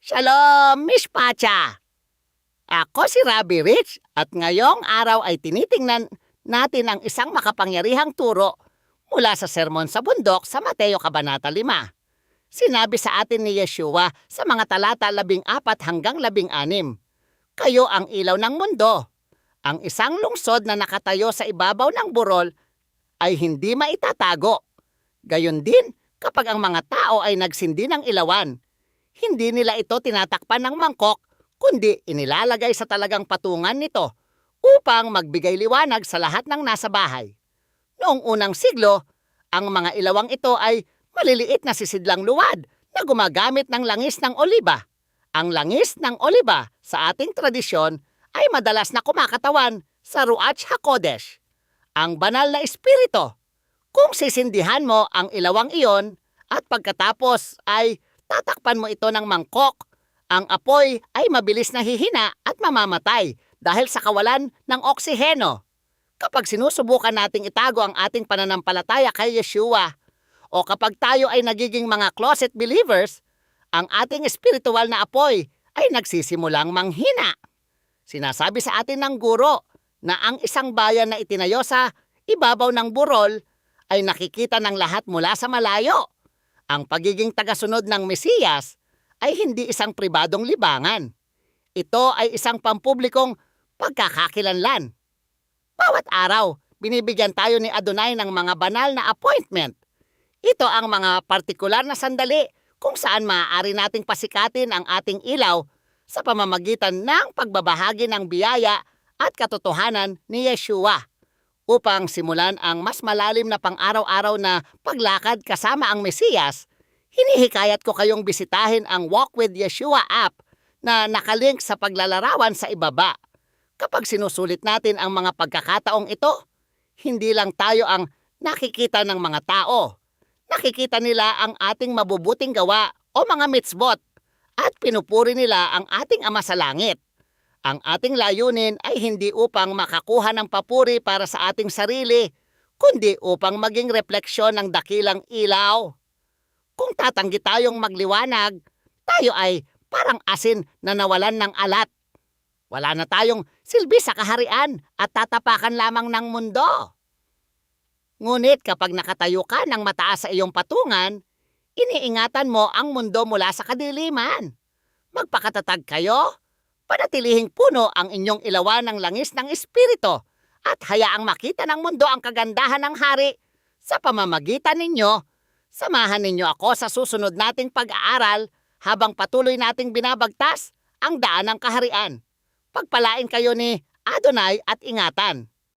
Shalom, Miss Pacha! Ako si Robbie Rich at ngayong araw ay tinitingnan natin ang isang makapangyarihang turo mula sa Sermon sa Bundok sa Mateo Kabanata 5. Sinabi sa atin ni Yeshua sa mga talata 14 hanggang 16, "Kayo ang ilaw ng mundo. Ang isang lungsod na nakatayo sa ibabaw ng burol ay hindi maitatago. Gayon din kapag ang mga tao ay nagsindi ng ilawan. Hindi nila ito tinatakpan ng mangkok, kundi inilalagay sa talagang patungan nito upang magbigay liwanag sa lahat ng nasa bahay. Noong unang siglo, ang mga ilawang ito ay maliliit na sisidlang luwad na gumagamit ng langis ng oliba. Ang langis ng oliba sa ating tradisyon ay madalas na kumakatawan sa Ruach HaKodesh, ang banal na espiritu. Kung sisindihan mo ang ilawang iyon at pagkatapos ay tatakpan mo ito ng mangkok, ang apoy ay mabilis na hihina at mamamatay dahil sa kawalan ng oksiheno. Kapag sinusubukan nating itago ang ating pananampalataya kay Yeshua, o kapag tayo ay nagiging mga closet believers, ang ating espiritual na apoy ay nagsisimulang manghina. Sinasabi sa atin ng guro na ang isang bayan na itinayo sa ibabaw ng burol ay nakikita ng lahat mula sa malayo. Ang pagiging tagasunod ng Mesiyas ay hindi isang pribadong libangan. Ito ay isang pampublikong pagkakakilanlan. Bawat araw, binibigyan tayo ni Adonai ng mga banal na appointment. Ito ang mga partikular na sandali kung saan maaari nating pasikatin ang ating ilaw sa pamamagitan ng pagbabahagi ng biyaya at katotohanan ni Yeshua. Upang simulan ang mas malalim na pang-araw-araw na paglakad kasama ang Mesiyas, hinihikayat ko kayong bisitahin ang Walk with Yeshua app na nakalink sa paglalarawan sa ibaba. Kapag sinusulit natin ang mga pagkakataong ito, hindi lang tayo ang nakikita ng mga tao. Nakikita nila ang ating mabubuting gawa o mga mitzvot at pinupuri nila ang ating Ama sa Langit. Ang ating layunin ay hindi upang makakuha ng papuri para sa ating sarili, kundi upang maging refleksyon ng dakilang ilaw. Kung tatanggi tayong magliwanag, tayo ay parang asin na nawalan ng alat. Wala na tayong silbi sa kaharian at tatapakan lamang ng mundo. Ngunit kapag nakatayo ka ng mataas sa iyong patungan, iniingatan mo ang mundo mula sa kadiliman. Magpakatatag kayo. Panatilihing puno ang inyong ilawan ng langis ng espiritu at hayaang makita ng mundo ang kagandahan ng hari sa pamamagitan ninyo. Samahan ninyo ako sa susunod nating pag-aaral habang patuloy nating binabagtas ang daan ng kaharian. Pagpalain kayo ni Adonai at ingatan.